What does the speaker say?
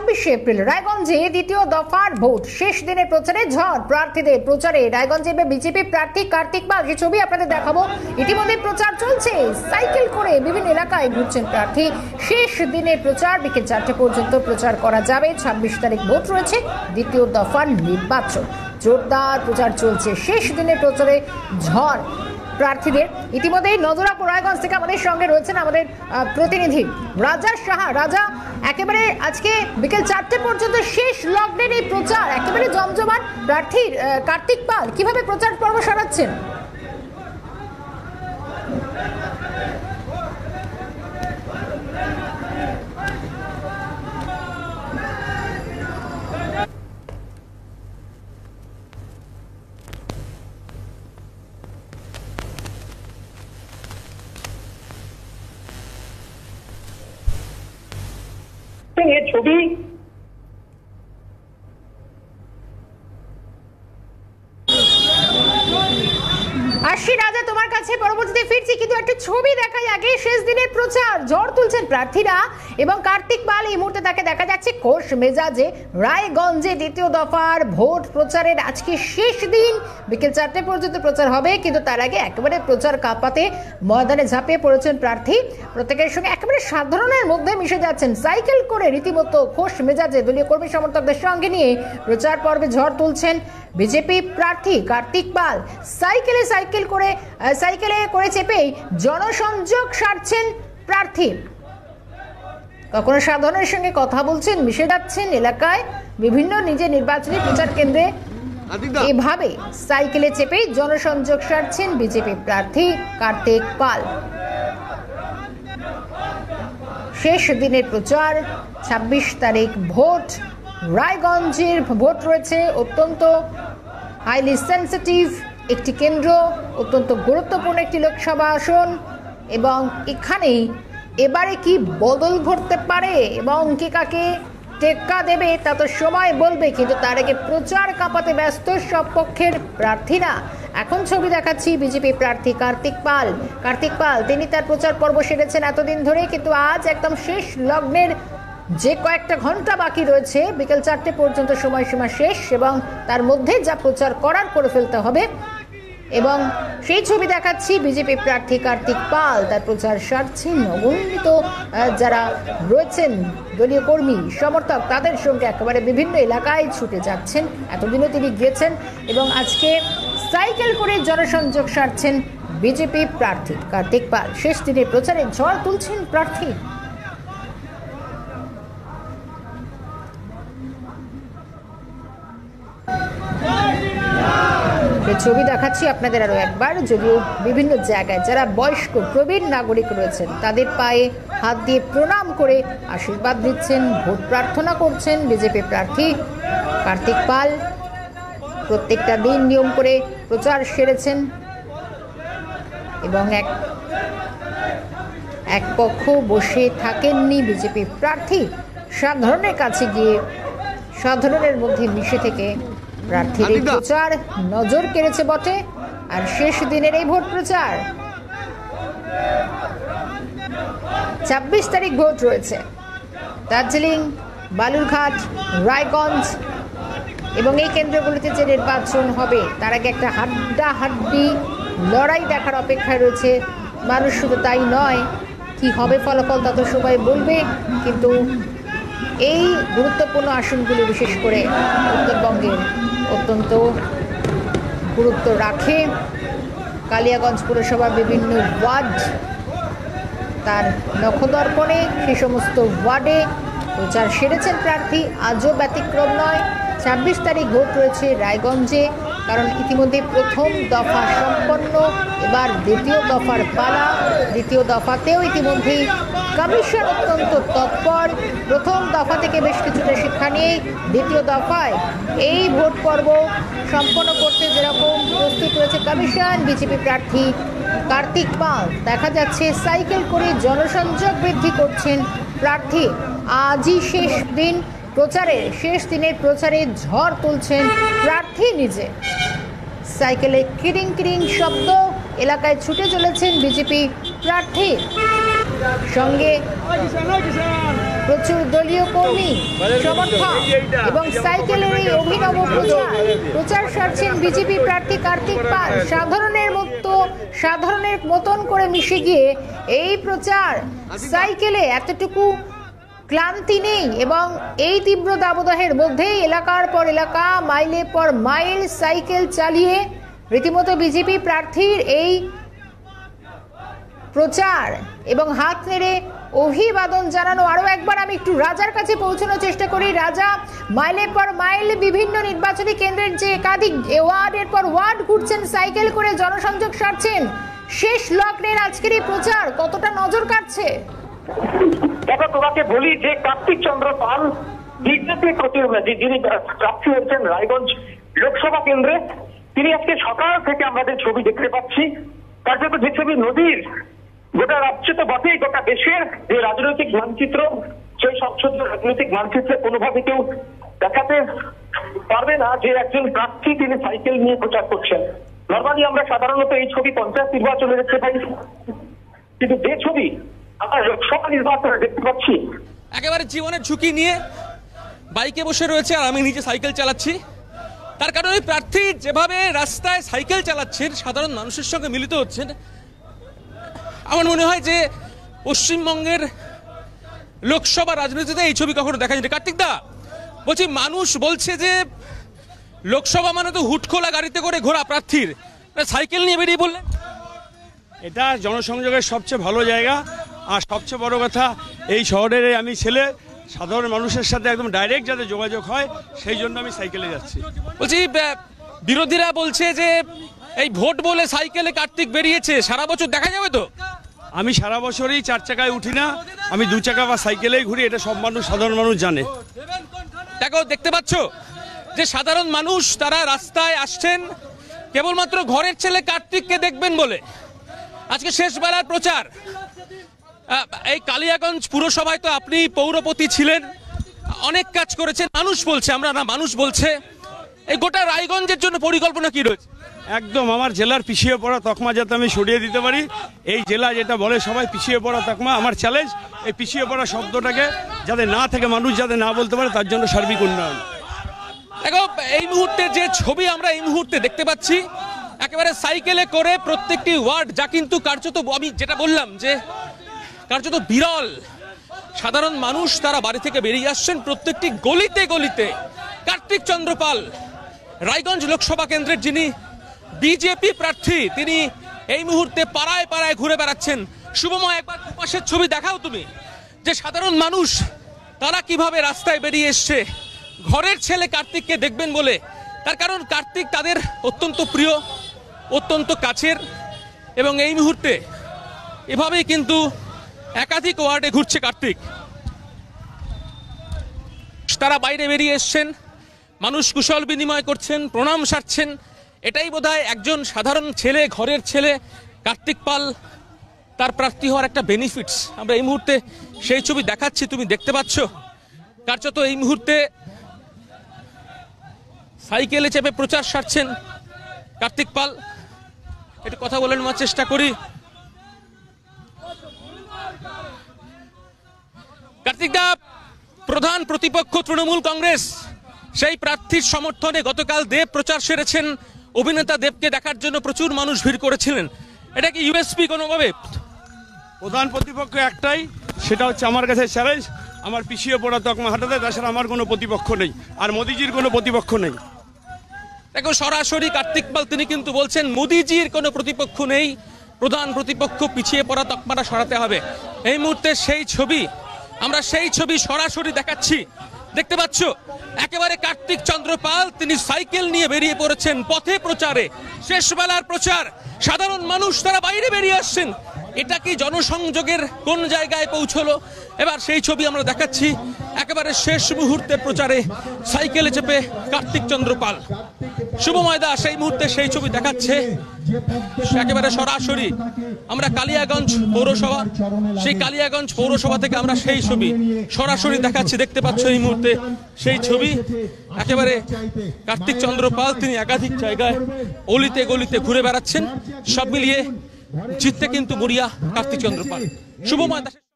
April রায়গঞ্জে দ্বিতীয় দফার ভোট শেষ দিনের প্রচারে ঝড় প্রার্থীদের প্রচারে রায়গঞ্জে বিজেপি প্রার্থী কার্তিক পাল যে ছবি আপনাদের দেখাবো ইতিমধ্যে প্রচার চলছে সাইকেল করে বিভিন্ন এলাকায় ঘুরছেন প্রার্থী শেষ দিনের প্রচার বিকেল 4টা পর্যন্ত প্রচার করা যাবে 26 তারিখ ভোট রয়েছে দ্বিতীয় দফার নির্বাচন জোরদার প্রচার চলছে শেষ দিনের প্রচারে ঝড় প্রার্থীদের ইতিমধ্যে নজরাপুর রায়গঞ্জ থেকে আমাদের সঙ্গে রয়েছেন আমাদের প্রতিনিধি রাজা সাহা রাজা একেবারে আজকে বিকেল 4টে পর্যন্ত শেষ লগ্নের এই প্রচার একেবারে জমজমাট প্রার্থীর কার্তিক পাল কিভাবে প্রচার পর্ব সারাচ্ছেন ये छवि আশি রাজা তোমার কাছে পরবর্তীতে ফিরছি কিন্তু একটা ছবি দেখাই আগে শেষ দিনের প্রচার ঝড় তুলছেন প্রার্থীরা এবং কার্তিক পাল এই মুহূর্তে তাকে দেখা যাচ্ছে খোশ মেজাজে রায়গঞ্জে দ্বিতীয় দফার ভোট প্রচারের আজকে শেষ দিন বিকেল 4টে পর্যন্ত প্রচার হবে কিন্তু তার আগে একেবারে প্রচার কাঁপাতে ময়দানে ঝাঁপিয়ে পড়েছেন প্রার্থী প্রত্যেকের সঙ্গে একেবারে সাধারণের মধ্যে মিশে যাচ্ছেন সাইকেল করে রীতিমতো খোশ মেজাজে দলীয় কর্মী সমর্থকদের সঙ্গে নিয়ে প্রচার পর্বে ঝড় তুলছেন বিজেপি প্রার্থী কার্তিক পাল সাইকেলে করে চেপেই জনসংযোগ সারছেন প্রার্থী কখনো সাধারণের সঙ্গে কথা বলছেন মিশে যাচ্ছেন এলাকায় বিভিন্ন নিজের নির্বাচনী প্রচার কেন্দ্রে এভাবে সাইকেলে চেপেই জনসংযোগ সারছেন বিজেপি প্রার্থী কার্তিক পাল শেষ দিনের প্রচার 26 তারিখ ভোট রায়গঞ্জের ভোট রয়েছে অত্যন্ত হাইলি সেন্সিটিভ একটি কেন্দ্র অত্যন্ত গুরুত্বপূর্ণ একটি লোকসভা আসন এবং এখানেই এবারে কি বদল ঘটতে পারে এবং কে কাকে টেক্কা দেবে তা তো সময় বলবে কিন্তু তার আগে প্রচার কাঁপাতে ব্যস্ত সব পক্ষের প্রার্থীরা এখন ছবি দেখাচ্ছি বিজেপি প্রার্থী কার্তিক পাল তিনি তার প্রচার পর্ব সেরেছেন এতদিন ধরে কিন্তু আজ একদম শেষ লগ্নের যে কয়েকটা ঘন্টা বাকি রয়েছে বিকেল 4টে পর্যন্ত সময়সীমা শেষ এবং তার মধ্যে যা প্রচার করার করে ফেলতে হবে এবং সেই ছবি দেখাচ্ছি বিজেপি প্রার্থী কার্তিক পাল তার প্রচার সারছেন অগণিত যারা রয়েছেন দলীয় কর্মী সমর্থক তাদের সঙ্গে একেবারে বিভিন্ন এলাকায় ছুটে যাচ্ছেন এতদিনও তিনি গিয়েছেন এবং আজকে সাইকেল করে জনসংযোগ সারছেন বিজেপি প্রার্থী কার্তিক পাল শেষ দিনের প্রচারে ঝড় তুলছেন প্রার্থী ছবি দেখাচ্ছি আপনাদের আরো একবার যদিও বিভিন্ন জায়গায় যারা বয়স্ক প্রবীণ নাগরিক রয়েছেন তাদের পায়ে হাত দিয়ে প্রণাম করে আশীর্বাদ দিচ্ছেন ভোট প্রার্থনা করছেন বিজেপি প্রার্থী কার্তিক পাল প্রত্যেকটা দিন নিয়ম করে প্রচার সেরেছেন এবং এক পক্ষ বসে থাকেননি বিজেপি প্রার্থী সাধারণের কাছে গিয়ে সাধারণের মধ্যে মিশে থেকে প্রার্থীর এই প্রচার নজর কেড়েছে বটে আর শেষ দিনের এই ভোট প্রচার 26 তারিখ ভোট রয়েছে দার্জিলিং বালুরঘাট রায়গঞ্জ এবং এই কেন্দ্রগুলিতে যে নির্বাচন হবে তার আগে একটা হাড্ডাহাড্ডি লড়াই দেখার অপেক্ষায় রয়েছে মানুষ শুধু তাই নয় কি হবে ফলাফল তা তো সবাই বলবে কিন্তু এই গুরুত্বপূর্ণ আসনগুলি বিশেষ করে উত্তরবঙ্গের অত্যন্ত গুরুত্ব রাখে কালিয়াগঞ্জ পুরসভার বিভিন্ন ওয়ার্ড তার নখদর্পণে সে সমস্ত ওয়ার্ডে প্রচার সেরেছেন প্রার্থী আজও ব্যতিক্রম নয় 26 তারিখ ভোট রয়েছে রায়গঞ্জে কারণ ইতিমধ্যে প্রথম দফা সম্পন্ন এবার দ্বিতীয় দফার পালা দ্বিতীয় দফাতেও ইতিমধ্যেই কমিশন অত্যন্ত তৎপর প্রথম দফা থেকে বেশ কিছুটা শিক্ষা নিয়ে দ্বিতীয় দফায় এই ভোট পর্ব সম্পন্ন করতে যেরকম প্রস্তুত রয়েছে কমিশন বিজেপি প্রার্থী কার্তিক পাল দেখা যাচ্ছে সাইকেল করে জনসংযোগ বৃদ্ধি করছেন প্রার্থী আজই শেষ দিন প্রচারে শেষ দিনের প্রচারে ঝড় তুলছেন প্রার্থী নিজে সাইকেলে কিরিং কিরিং শব্দ এলাকায় ছুটে চলেছেন বিজেপি প্রার্থী সঙ্গে প্রচুর দলীয় কর্মী সমর্থক এবং সাইকেলের এই অভিনব প্রচার সারছেন বিজেপি প্রার্থী কার্তিক পাল। সাধারণের মতন করে মিশে গিয়ে এই প্রচার সাইকেলে এতটুকু ক্লান্তি নেই এবং এই তীব্র দাবদাহের মধ্যেই এলাকার পর এলাকা, মাইলের পর মাইল সাইকেল চালিয়ে রীতিমতো বিজেপি প্রার্থীর এই প্রচার এবং হাত নেড়ে অভিবাদন জানানো। আরো একবার আমি একটু রাজার কাছে পৌঁছানোর চেষ্টা করি। রাজা, মাইলের পর মাইল বিভিন্ন নির্বাচনী কেন্দ্রের যে একাধিক ওয়ার্ডের পর ওয়ার্ড ঘুরছেন, সাইকেল করে জনসংযোগ সারছেন, শেষ লগ্নের আজকের এই প্রচার কতটা নজর কাটছে? দেখো, তোমাকে বলি যে কার্তিক চন্দ্র পাল বিজেপি প্রতিনিধি, যিনি প্রার্থী হচ্ছেন রায়গঞ্জ লোকসভা কেন্দ্রে, তিনি আজকে সকাল থেকে আমাদের ছবি দেখতে পাচ্ছি। তার জন্য যে ছবি নদীর, গোটা রাজ্য তো বটেই, গোটা দেশের যে রাজনৈতিক মানচিত্র, সেই সংসদীয় রাজনৈতিক মানচিত্রে কোনোভাবে কেউ দেখাতে পারবে না যে একজন প্রার্থী তিনি সাইকেল নিয়ে প্রচার করছেন। নর্মালি আমরা সাধারণত এই ছবি পঞ্চায়েত নির্বাচনে দেখতে পাই, কিন্তু যে ছবি আমরা লোকসভা নির্বাচনে দেখতে পাচ্ছি, একেবারে জীবনের ঝুঁকি নিয়ে বাইকে বসে রয়েছে আর আমি নিজে সাইকেল চালাচ্ছি। তার কারণ ওই প্রার্থী যেভাবে রাস্তায় সাইকেল চালাচ্ছেন, সাধারণ মানুষের সঙ্গে মিলিত হচ্ছেন, আমার মনে হয় যে পশ্চিমবঙ্গের লোকসভা রাজনীতিতে এই ছবি কখনো দেখা যায়নি। কার্তিক দা, বলছি মানুষ বলছে যে লোকসভা মানে তো হুটখোলা গাড়িতে করে ঘোরা প্রার্থীর, সাইকেল নিয়ে বেরিয়ে বললেন। এটা জনসংযোগের সবচেয়ে ভালো জায়গা। আর সবচেয়ে বড় কথা, এই শহরের আমি ছেলে, সাধারণ মানুষের সাথে একদম ডাইরেক্ট যাতে যোগাযোগ হয়, সেই জন্য আমি সাইকেলে যাচ্ছি। বলছি বিরোধীরা বলছে যে এই ভোট বলে সাইকেলে কার্তিক বেরিয়েছে, সারা বছর দেখা যাবে তো? আমি সারা বছরই 4 চাকায় উঠি না, আমি 2 চাকা বা সাইকেলেই ঘুরি, এটা সব মানুষ, সাধারণ মানুষ জানে। দেখো, দেখতে পাচ্ছ যে সাধারণ মানুষ তারা রাস্তায় আসছেন কেবলমাত্র ঘরের ছেলে কার্তিককে দেখবেন বলে। আজকে শেষ বেলার প্রচার। এই কালিয়াগঞ্জ পুরসভায় তো আপনি পৌরপতি ছিলেন, অনেক কাজ করেছেন। মানুষ বলছে, আমরা না, মানুষ বলছে এই গোটা রায়গঞ্জের জন্য পরিকল্পনা কি রয়েছে? একদম আমার জেলার পিছিয়ে পড়া তকমা যাতে আমি সরিয়ে দিতে পারি। এই জেলা যেটা বলে সবাই পিছিয়ে পড়া তকমা, আমার চ্যালেঞ্জ এই পিছিয়ে পড়া শব্দটাকে যাতে না থেকে মানুষ যাতে না বলতে পারে, তার জন্য সার্বিক উন্নয়ন। দেখো, এই মুহূর্তে যে ছবি আমরা এই মুহূর্তে দেখতে পাচ্ছি, একেবারে সাইকেলে করে প্রত্যেকটি ওয়ার্ড, যা কিন্তু কার্যত আমি যেটা বললাম যে কার্যত বিরল। সাধারণ মানুষ তারা বাড়ি থেকে বেরিয়ে আসছেন, প্রত্যেকটি গলিতে গলিতে কার্তিক চন্দ্র পাল, রায়গঞ্জ লোকসভা কেন্দ্রের যিনি বিজেপি প্রার্থী, তিনি এই মুহূর্তে পাড়ায় পাড়ায় ঘুরে বেড়াচ্ছেন। শুভময়, একবার পাশের ছবি দেখাও তুমি, যে সাধারণ মানুষ তারা কিভাবে রাস্তায় বেরিয়ে এসছে ঘরের ছেলে কার্তিককে দেখবেন বলে। তার কারণ কার্তিক তাদের অত্যন্ত প্রিয়, অত্যন্ত কাছের, এবং এই মুহূর্তে এভাবেই কিন্তু একাধিক ওয়ার্ডে ঘুরছে কার্তিক। তারা বাইরে বেরিয়ে এসছেন, মানুষ কুশল বিনিময় করছেন, প্রণাম সারছেন। এটাই বোধহয় একজন সাধারণ ছেলে, ঘরের ছেলে কার্তিক পাল, তার প্রার্থী হওয়ার একটা বেনিফিটস। আমরা এই মুহূর্তে সেই ছবি দেখাচ্ছি, তুমি দেখতে পাচ্ছ। কার্যত এই মুহূর্তে সাইকেলে চেপে প্রচার সারছেন কার্তিক পাল। একটু কথা বলে নেওয়ার চেষ্টা করি। কার্তিক দা, প্রধান প্রতিপক্ষ তৃণমূল কংগ্রেস, সেই প্রার্থীর সমর্থনে গতকাল দেব প্রচার সেরেছেন। অভিনেতা দেবকে দেখার জন্য প্রচুর মানুষ ভিড় করেছিলেন। এটা কি ইউএসপি কোনোভাবে? প্রধান প্রতিপক্ষ একটাই, সেটা হচ্ছে আমার কাছে চ্যালেঞ্জ, আমার পিছিয়ে পড়া তকমা হাঁটাতে। তাছাড়া আমার কোনো প্রতিপক্ষ নেই, আর মোদিজির কোনো প্রতিপক্ষ নেই। দেখো, সরাসরি কার্তিক পাল তিনি কিন্তু বলছেন মোদিজির কোনো প্রতিপক্ষ নেই, প্রধান প্রতিপক্ষ পিছিয়ে পড়া তকমাটা সরাতে হবে। এই মুহূর্তে সেই ছবি, আমরা সেই ছবি সরাসরি দেখাচ্ছি। দেখতে পাচ্ছ একেবারে কার্তিক চন্দ্র পাল, তিনি সাইকেল নিয়ে বেরিয়ে পড়েছেন পথে প্রচারে। শেষ বেলার প্রচার, সাধারণ মানুষ তারা বাইরে বেরিয়ে আসছেন। এটা কি জনসংযোগের কোন জায়গায় পৌঁছলো? এবার সেই ছবি আমরা দেখাচ্ছি, একেবারে শেষ মুহূর্তের প্রচারে সাইকেলে চেপে কার্তিক চন্দ্র পাল। শুভময় দা সেই মুহূর্তে সেই ছবি দেখাচ্ছে, একেবারে সরাসরি আমরা কালিয়াগঞ্জ পৌরসভা, সেই কালিয়াগঞ্জ পৌরসভা থেকে আমরা সেই ছবি সরাসরি দেখাচ্ছি। দেখতে পাচ্ছ এই মুহূর্তে সেই ছবি, একেবারে কার্তিক চন্দ্র পাল তিনি একাধিক জায়গায় অলিতে গলিতে ঘুরে বেড়াচ্ছেন। সব মিলিয়ে জিততে কিন্তু মরিয়া কার্তিক চন্দ্র পাল। শুভময় দাসের